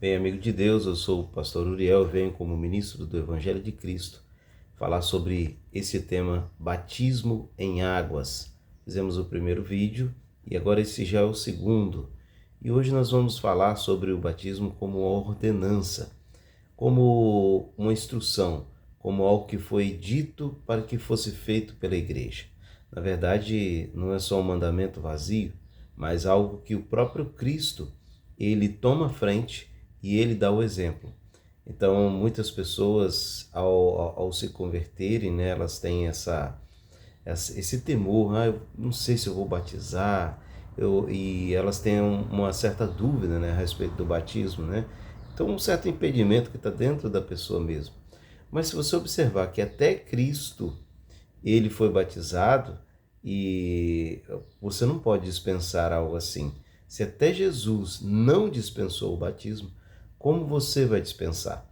Bem, amigo de Deus, eu sou o pastor Uriel, venho como ministro do Evangelho de Cristo falar sobre esse tema, batismo em águas. Fizemos o primeiro vídeo e agora esse já é o segundo. E hoje nós vamos falar sobre o batismo como ordenança, como uma instrução, como algo que foi dito para que fosse feito pela igreja. Na verdade, não é só um mandamento vazio, mas algo que o próprio Cristo, ele toma a frente e ele dá o exemplo. Então, muitas pessoas, ao se converterem, né, elas têm esse temor, eu não sei se eu vou batizar, e elas têm uma certa dúvida, né, a respeito do batismo, né? Então, um certo impedimento que está dentro da pessoa mesmo. Mas se você observar que até Cristo, ele foi batizado, e você não pode dispensar algo assim. Se até Jesus não dispensou o batismo, como você vai dispensar?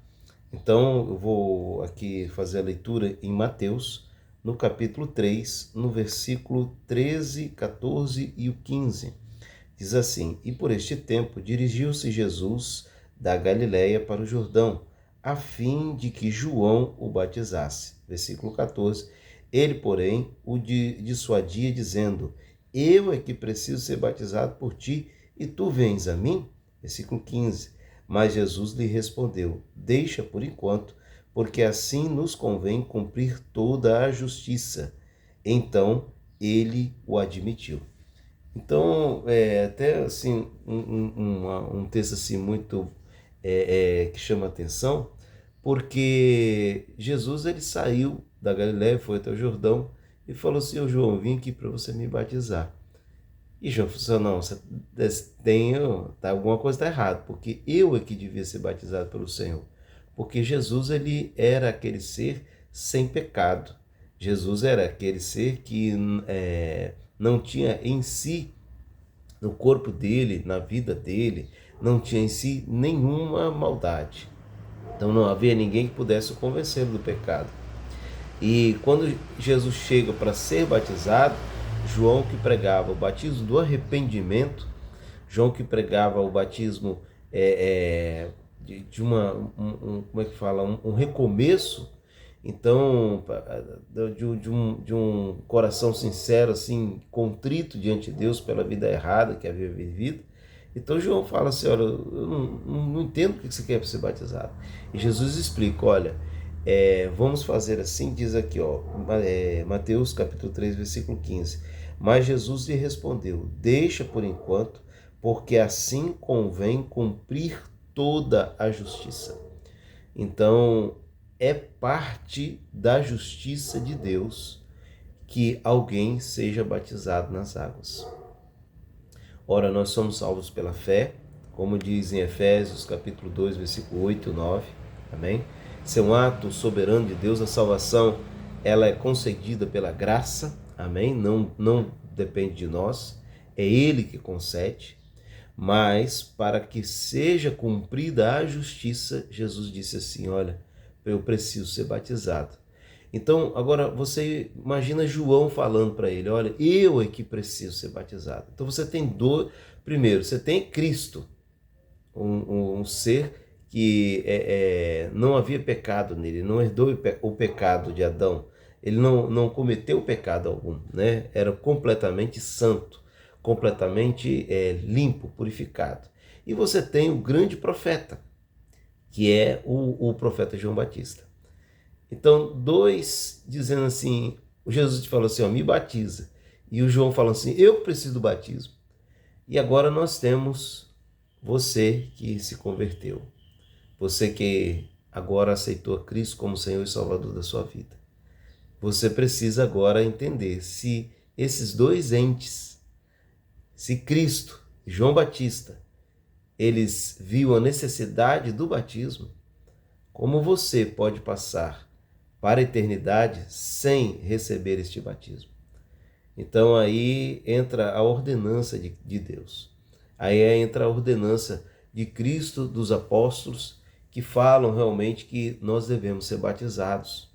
Então, eu vou aqui fazer a leitura em Mateus, no capítulo 3, no versículo 13, 14 e o 15. Diz assim: E por este tempo dirigiu-se Jesus da Galiléia para o Jordão, a fim de que João o batizasse. Versículo 14. Ele, porém, o dissuadia, dizendo: Eu é que preciso ser batizado por ti, e tu vens a mim? Versículo 15. Mas Jesus lhe respondeu: Deixa por enquanto, porque assim nos convém cumprir toda a justiça. Então ele o admitiu. Então, até assim, um texto assim muito que chama atenção, porque Jesus ele saiu da Galiléia, foi até o Jordão e falou assim: Ô João, vim aqui para você me batizar. E João falou assim: não, você tem, alguma coisa está errada, porque eu é que devia ser batizado pelo Senhor. Porque Jesus ele era aquele ser sem pecado. Jesus era aquele ser que não tinha em si, no corpo dele, na vida dele, não tinha em si nenhuma maldade. Então não havia ninguém que pudesse convencê-lo do pecado. E quando Jesus chega para ser batizado, João que pregava o batismo do arrependimento, João que pregava o batismo de como é que fala, um recomeço, então de um coração sincero, assim, contrito diante de Deus pela vida errada que havia vivido. Então João fala assim: olha, eu não entendo o que você quer para ser batizado. E Jesus explica: olha, vamos fazer assim, diz aqui, Mateus capítulo 3, versículo 15. Mas Jesus lhe respondeu: Deixa por enquanto, porque assim convém cumprir toda a justiça. Então, é parte da justiça de Deus que alguém seja batizado nas águas. Ora, nós somos salvos pela fé, como diz em Efésios capítulo 2, versículo 8 e 9. Amém? Isso é um ato soberano de Deus. A salvação, ela é concedida pela graça. Amém? Não depende de nós. É Ele que concede. Mas para que seja cumprida a justiça, Jesus disse assim: olha, eu preciso ser batizado. Então, agora você imagina João falando para ele: olha, eu é que preciso ser batizado. Então você tem primeiro, você tem Cristo, um ser que não havia pecado nele, não herdou o pecado de Adão, ele não cometeu pecado algum, né? Era completamente santo, completamente limpo, purificado. E você tem o grande profeta, que é o profeta João Batista. Então, dois dizendo assim, o Jesus te falou assim: ó, me batiza. E o João falou assim: eu preciso do batismo. E agora nós temos você que se converteu. Você que agora aceitou a Cristo como Senhor e Salvador da sua vida. Você precisa agora entender se esses dois entes, se Cristo e João Batista, eles viam a necessidade do batismo, como você pode passar para a eternidade sem receber este batismo. Então aí entra a ordenança de Deus. Aí entra a ordenança de Cristo, dos apóstolos, que falam realmente que nós devemos ser batizados.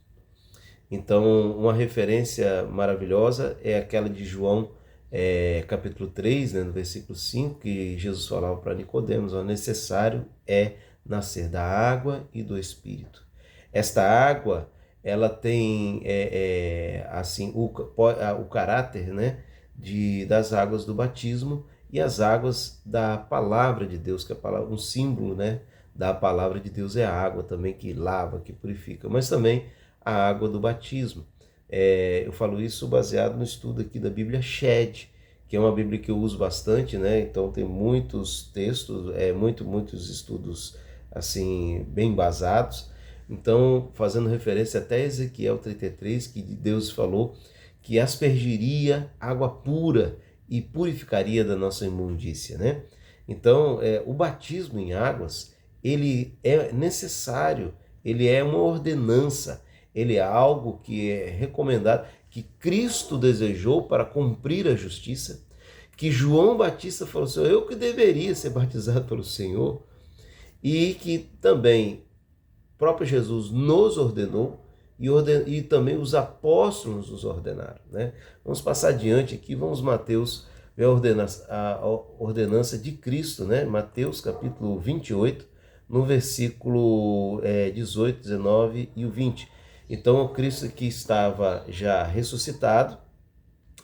Então, uma referência maravilhosa é aquela de João capítulo 3, né, no versículo 5, que Jesus falava para Nicodemos: o necessário é nascer da água e do Espírito. Esta água, ela tem assim o caráter, né, das águas do batismo e as águas da palavra de Deus, que é um símbolo, né, da palavra de Deus é a água também, que lava, que purifica, mas também a água do batismo. Eu falo isso baseado no estudo aqui da Bíblia Shed, que é uma Bíblia que eu uso bastante, né? Então tem muitos textos, muitos estudos assim bem embasados. Então, fazendo referência até Ezequiel 33, que Deus falou que aspergiria água pura e purificaria da nossa imundícia, né? Então, o batismo em águas, ele é necessário, ele é uma ordenança, ele é algo que é recomendado, que Cristo desejou para cumprir a justiça, que João Batista falou assim: eu que deveria ser batizado pelo Senhor, e que também o próprio Jesus nos ordenou, e também os apóstolos nos ordenaram, né? Vamos passar adiante aqui, vamos Mateus, ver a ordenança de Cristo, né? Mateus capítulo 28, no versículo 18, 19 e o 20. Então, o Cristo que estava já ressuscitado,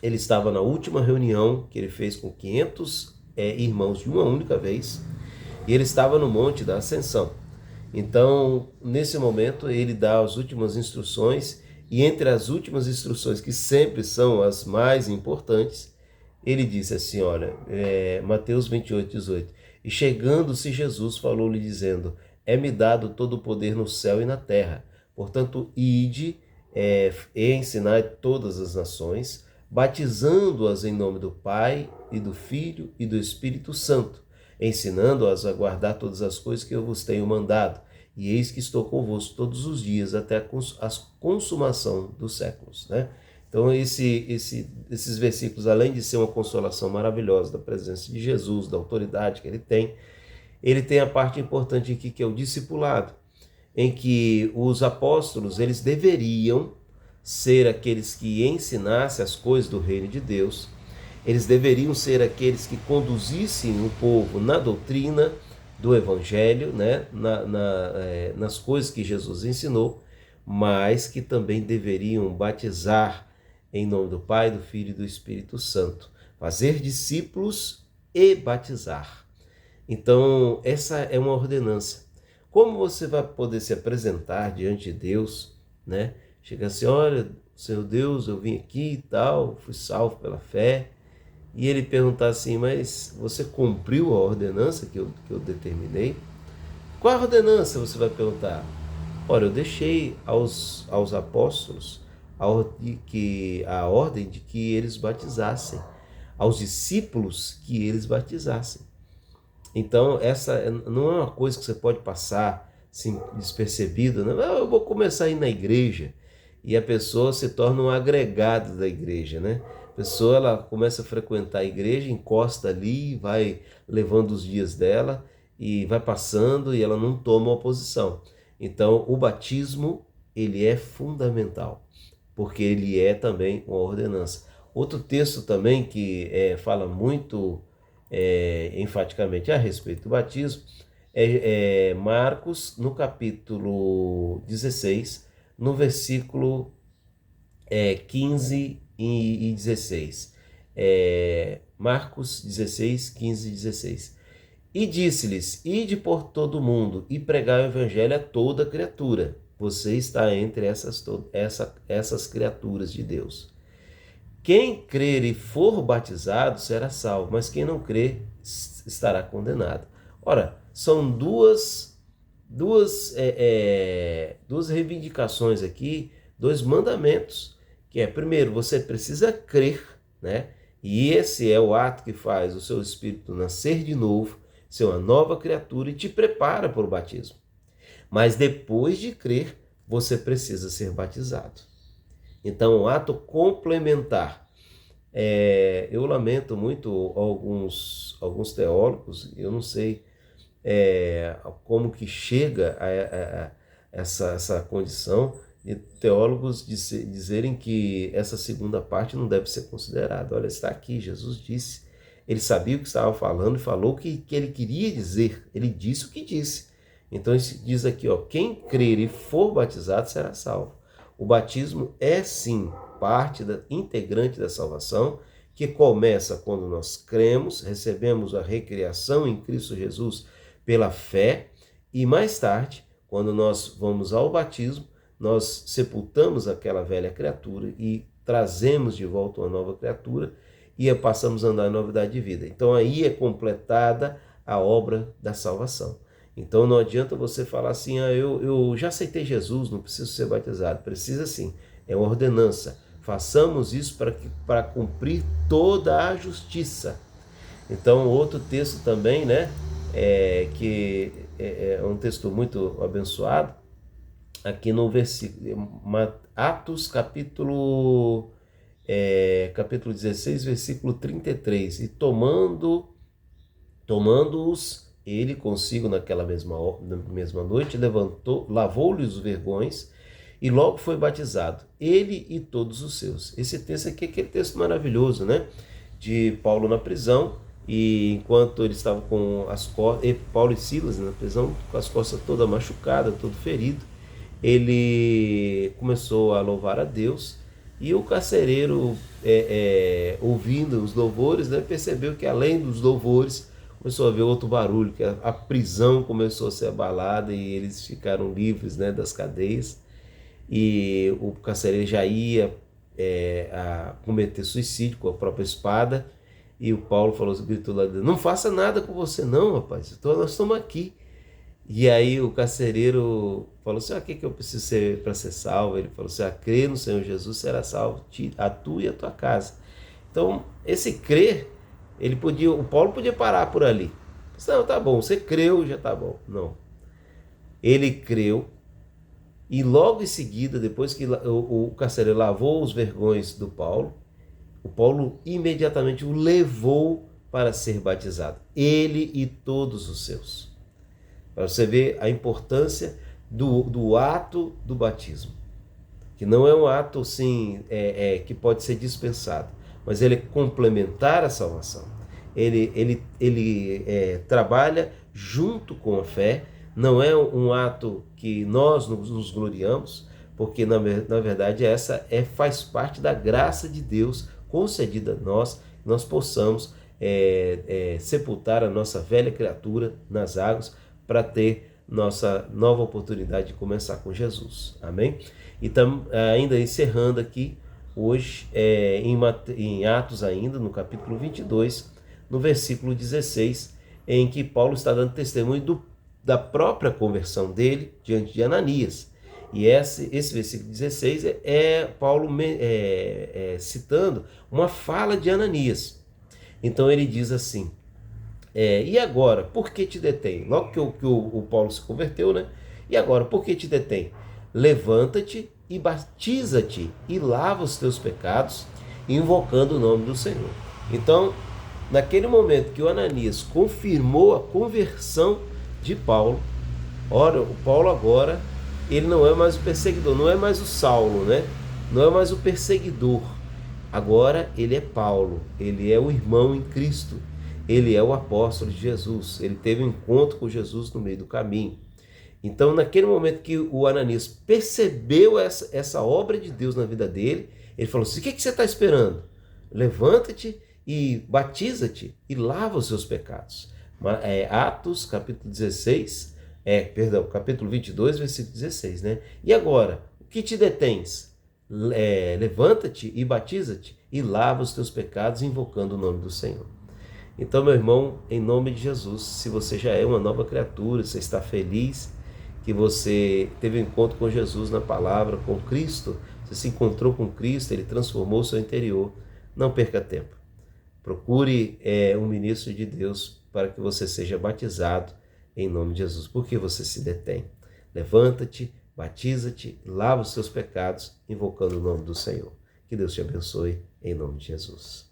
ele estava na última reunião que ele fez com 500 irmãos de uma única vez, e ele estava no Monte da Ascensão. Então, nesse momento, ele dá as últimas instruções, e entre as últimas instruções, que sempre são as mais importantes, ele disse assim, olha, Mateus 28, 18, e chegando-se Jesus, falou-lhe dizendo: é-me dado todo o poder no céu e na terra, portanto, ide e ensinai todas as nações, batizando-as em nome do Pai, e do Filho, e do Espírito Santo, ensinando-as a guardar todas as coisas que eu vos tenho mandado, e eis que estou convosco todos os dias, até a consumação dos séculos, né? Então, esses versículos, além de ser uma consolação maravilhosa da presença de Jesus, da autoridade que ele tem a parte importante aqui, que é o discipulado, em que os apóstolos, eles deveriam ser aqueles que ensinassem as coisas do reino de Deus, eles deveriam ser aqueles que conduzissem o povo na doutrina do Evangelho, né? Nas coisas que Jesus ensinou, mas que também deveriam batizar em nome do Pai, do Filho e do Espírito Santo, fazer discípulos e batizar. Então, essa é uma ordenança. Como você vai poder se apresentar diante de Deus, né? Chega assim: olha, Senhor Deus, eu vim aqui e tal, fui salvo pela fé, e ele perguntar assim: mas você cumpriu a ordenança que eu determinei? Qual a ordenança? Você vai perguntar. Olha, eu deixei aos apóstolos a ordem de que eles batizassem, aos discípulos que eles batizassem. Então, essa não é uma coisa que você pode passar assim, despercebida, né? Eu vou começar a ir na igreja, e a pessoa se torna um agregado da igreja, né? A pessoa, ela começa a frequentar a igreja, encosta ali, vai levando os dias dela, e vai passando, e ela não toma uma posição. Então, o batismo, ele é fundamental, porque ele é também uma ordenança. Outro texto também que fala muito enfaticamente a respeito do batismo é Marcos, no capítulo 16, no versículo 15 e 16. Marcos 16, 15 e 16. E disse-lhes: ide por todo o mundo e pregai o evangelho a toda criatura. Você está entre essas criaturas de Deus. Quem crer e for batizado será salvo, mas quem não crer estará condenado. Ora, são duas reivindicações aqui, dois mandamentos, que primeiro, você precisa crer, né? E esse é o ato que faz o seu espírito nascer de novo, ser uma nova criatura, e te prepara para o batismo. Mas depois de crer, você precisa ser batizado. Então, um ato complementar. Eu lamento muito alguns teólogos, eu não sei como que chega a essa condição teólogos dizerem que essa segunda parte não deve ser considerada. Olha, está aqui, Jesus disse, ele sabia o que estava falando e falou o que ele queria dizer, ele disse o que disse. Então ele diz aqui, ó, quem crer e for batizado será salvo. O batismo é sim parte integrante da salvação, que começa quando nós cremos, recebemos a recriação em Cristo Jesus pela fé, e mais tarde, quando nós vamos ao batismo, nós sepultamos aquela velha criatura e trazemos de volta uma nova criatura e passamos a andar em novidade de vida. Então aí é completada a obra da salvação. Então não adianta você falar assim, eu já aceitei Jesus, não preciso ser batizado. Precisa sim, é uma ordenança. Façamos isso para cumprir toda a justiça. Então outro texto também, né, que é um texto muito abençoado, aqui no versículo, Atos capítulo 16, versículo 33, e tomando-os ele consigo naquela mesma noite, lavou-lhes os vergões, e logo foi batizado, ele e todos os seus. Esse texto aqui é aquele texto maravilhoso, né, de Paulo na prisão, e enquanto ele estava com as costas, Paulo e Silas na prisão, com as costas todas machucadas, todo ferido, ele começou a louvar a Deus, e o carcereiro, ouvindo os louvores, né, percebeu que além dos louvores, começou a ver outro barulho, que a prisão começou a ser abalada e eles ficaram livres, né, das cadeias, e o carcereiro já ia a cometer suicídio com a própria espada, e o Paulo gritou lá dentro, não faça nada com você não, rapaz, nós estamos aqui. E aí o carcereiro falou assim, o que eu preciso ser para ser salvo? Ele falou assim, crer no Senhor Jesus será salvo, a tu e a tua casa. Então, esse crer, o Paulo podia parar por ali. Não, tá bom, você creu, já tá bom. Não. Ele creu, e logo em seguida, depois que o carcereiro lavou os vergões do Paulo, o Paulo imediatamente o levou para ser batizado. Ele e todos os seus. Para você ver a importância do ato do batismo. Que não é um ato assim, que pode ser dispensado, mas ele é complementar a salvação. Ele trabalha junto com a fé, não é um ato que nós nos gloriamos, porque na verdade essa faz parte da graça de Deus concedida a nós possamos sepultar a nossa velha criatura nas águas para ter nossa nova oportunidade de começar com Jesus. Amém? E estamos ainda encerrando aqui hoje em Atos ainda, no capítulo 22, no versículo 16, em que Paulo está dando testemunho da própria conversão dele diante de Ananias. E esse versículo 16 é Paulo citando uma fala de Ananias. Então ele diz assim, e agora, por que te detém? Logo que o Paulo se converteu, né? E agora, por que te detém? Levanta-te e batiza-te e lava os teus pecados, invocando o nome do Senhor. Então, naquele momento que o Ananias confirmou a conversão de Paulo, ora, o Paulo agora, ele não é mais o perseguidor, não é mais o Saulo, né? Não é mais o perseguidor. Agora ele é Paulo, ele é o irmão em Cristo, ele é o apóstolo de Jesus, ele teve um encontro com Jesus no meio do caminho. Então, naquele momento que o Ananias percebeu essa obra de Deus na vida dele, ele falou assim, o que você está esperando? Levanta-te e batiza-te e lava os seus pecados. Atos, capítulo 16, capítulo 22, versículo 16, né? E agora, o que te detens? Levanta-te e batiza-te e lava os teus pecados, invocando o nome do Senhor. Então, meu irmão, em nome de Jesus, se você já é uma nova criatura, você está feliz que você teve um encontro com Jesus na palavra, com Cristo, você se encontrou com Cristo, Ele transformou o seu interior, não perca tempo. Procure um ministro de Deus para que você seja batizado em nome de Jesus. Por que você se detém? Levanta-te, batiza-te, lava os seus pecados, invocando o nome do Senhor. Que Deus te abençoe em nome de Jesus.